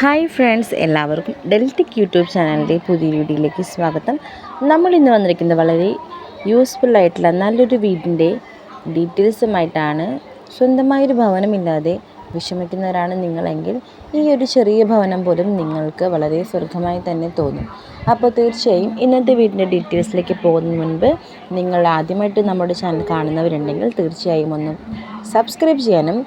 Hi friends, എല്ലാവർക്കും ഡെൽറ്റിക് YouTube ചാനലിൻ്റെ പുതിയ വീഡിയോയിലേക്ക് സ്വാഗതം. നമ്മൾ ഇന്ന് വന്നിരിക്കുന്നത് വളരെ യൂസ്ഫുൾ ആയിട്ടുള്ള നല്ലൊരു വീടിൻ്റെ ഡീറ്റെയിൽസുമായിട്ടാണ്. സ്വന്തമായൊരു ഭവനമില്ലാതെ വിഷമിക്കുന്നവരാണ് നിങ്ങളെങ്കിൽ ഈ ഒരു ചെറിയ ഭവനം പോലും നിങ്ങൾക്ക് വളരെ സ്വർഗമായി തന്നെ തോന്നും. അപ്പോൾ തീർച്ചയായും ഇന്നത്തെ വീടിൻ്റെ ഡീറ്റെയിൽസിലേക്ക് പോകുന്നതിന് മുൻപ് നിങ്ങൾ ആദ്യമായിട്ട് നമ്മുടെ ചാനൽ കാണുന്നവരുണ്ടെങ്കിൽ തീർച്ചയായും ഒന്ന് സബ്സ്ക്രൈബ് ചെയ്യാനും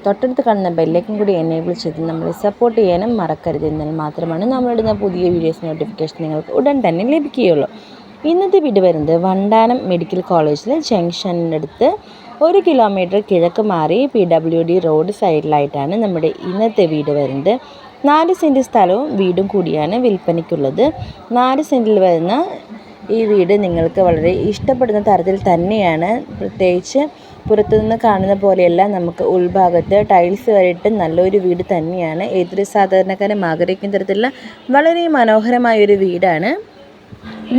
തൊട്ടടുത്ത് കാണുന്ന ബെല്ലൈക്കൻ കൂടി എനേബിൾ ചെയ്ത് നമ്മളെ സപ്പോർട്ട് ചെയ്യാനും മറക്കരുത്. എന്നാൽ മാത്രമാണ് നമ്മളിടുന്ന പുതിയ വീഡിയോസ് നോട്ടിഫിക്കേഷൻ നിങ്ങൾക്ക് ഉടൻ തന്നെ ലഭിക്കുകയുള്ളൂ. ഇന്നത്തെ വീട് വരുന്നത് വണ്ടാനം മെഡിക്കൽ കോളേജിലെ ജംഗ്ഷനടുത്ത് 1 കിലോമീറ്റർ കിഴക്ക് മാറി PWD റോഡ് സൈഡിലായിട്ടാണ് നമ്മുടെ ഇന്നത്തെ വീട് വരുന്നത്. 4 സെൻറ്റ് സ്ഥലവും വീടും കൂടിയാണ് വിൽപ്പനയ്ക്കുള്ളത്. 4 സെൻറ്റിൽ വരുന്ന ഈ വീട് നിങ്ങൾക്ക് വളരെ ഇഷ്ടപ്പെടുന്ന തരത്തിൽ തന്നെയാണ്. പ്രത്യേകിച്ച് പുറത്തുനിന്ന് കാണുന്ന പോലെയല്ല, നമുക്ക് ഉൾഭാഗത്ത് ടൈൽസ് വരെയിട്ട് നല്ലൊരു വീട് തന്നെയാണ്. ഏതൊരു സാധാരണക്കാരും ആഗ്രഹിക്കുന്ന തരത്തിലുള്ള വളരെ മനോഹരമായൊരു വീടാണ്.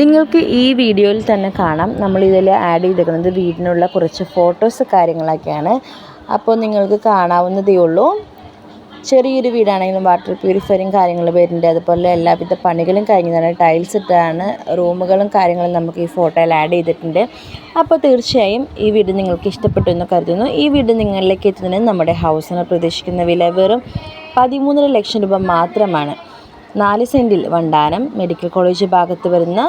നിങ്ങൾക്ക് ഈ വീഡിയോയിൽ തന്നെ കാണാം, നമ്മളിതിൽ ആഡ് ചെയ്തിരിക്കുന്നത് വീടിനുള്ള കുറച്ച് ഫോട്ടോസ് കാര്യങ്ങളൊക്കെയാണ്. അപ്പോൾ നിങ്ങൾക്ക് കാണാവുന്നതേ ഉള്ളൂ. ചെറിയൊരു വീടാണെങ്കിലും വാട്ടർ പ്യൂരിഫയറും കാര്യങ്ങളും വരുന്നുണ്ട്. അതുപോലെ എല്ലാവിധ പണികളും കഴിഞ്ഞതാണ്. ടൈൽസ് ഇട്ടാണ് റൂമുകളും കാര്യങ്ങളും നമുക്ക് ഈ ഫോട്ടോയിൽ ആഡ് ചെയ്തിട്ടുണ്ട്. അപ്പോൾ തീർച്ചയായും ഈ വീട് നിങ്ങൾക്ക് ഇഷ്ടപ്പെട്ടു എന്ന് കരുതുന്നു. ഈ വീട് നിങ്ങളിലേക്ക് എത്തുന്നതിന് നമ്മുടെ ഹൗസിന് പ്രതീക്ഷിക്കുന്ന വില വെറും 13.5 ലക്ഷം രൂപ മാത്രമാണ്. 4 സെൻറ്റിൽ വണ്ടാനം മെഡിക്കൽ കോളേജ് ഭാഗത്ത് വരുന്ന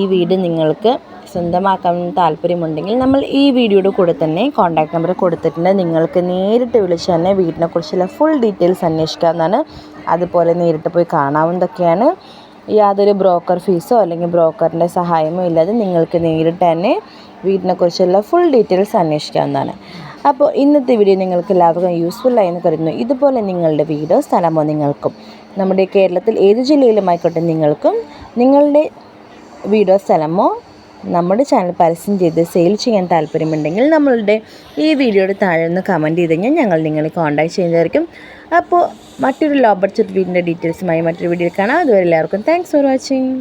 ഈ വീട് നിങ്ങൾക്ക് സ്വന്തമാക്കാൻ താല്പര്യമുണ്ടെങ്കിൽ നമ്മൾ ഈ വീഡിയോയുടെ കൂടെ തന്നെ കോൺടാക്റ്റ് നമ്പർ കൊടുത്തിട്ടുണ്ട്. നിങ്ങൾക്ക് നേരിട്ട് വിളിച്ച് തന്നെ വീടിനെക്കുറിച്ചുള്ള ഫുൾ ഡീറ്റെയിൽസ് അന്വേഷിക്കാവുന്നതാണ്. അതുപോലെ നേരിട്ട് പോയി കാണാവുന്നതൊക്കെയാണ്. യാതൊരു ബ്രോക്കർ ഫീസോ അല്ലെങ്കിൽ ബ്രോക്കറിൻ്റെ സഹായമോ ഇല്ലാതെ നിങ്ങൾക്ക് നേരിട്ട് തന്നെ വീടിനെക്കുറിച്ചുള്ള ഫുൾ ഡീറ്റെയിൽസ് അന്വേഷിക്കാവുന്നതാണ്. അപ്പോൾ ഇന്നത്തെ വീഡിയോ നിങ്ങൾക്ക് എല്ലാവർക്കും യൂസ്ഫുള്ളായി എന്ന് കരുതുന്നു. ഇതുപോലെ നിങ്ങളുടെ വീടോ സ്ഥലമോ നിങ്ങൾക്കും നമ്മുടെ കേരളത്തിൽ ഏത് ജില്ലയിലുമായിക്കോട്ടെ നിങ്ങൾക്കും നിങ്ങളുടെ വീടോ സ്ഥലമോ നമ്മുടെ ചാനൽ പരസ്യം ചെയ്ത് സെയിൽ ചെയ്യാൻ താല്പര്യമുണ്ടെങ്കിൽ നമ്മളുടെ ഈ വീഡിയോയുടെ താഴെ ഒന്ന് കമൻറ്റ് ചെയ്ത് കഴിഞ്ഞാൽ ഞങ്ങൾ നിങ്ങളെ കോൺടാക്ട് ചെയ്യുന്നതായിരിക്കും. അപ്പോൾ മറ്റൊരു ലോ ബഡ്ജറ്റ് വീടിൻ്റെ ഡീറ്റെയിൽസുമായി മറ്റൊരു വീഡിയോയിൽ കാണാം. അതുവരെ എല്ലാവർക്കും താങ്ക്സ് ഫോർ വാച്ചിങ്.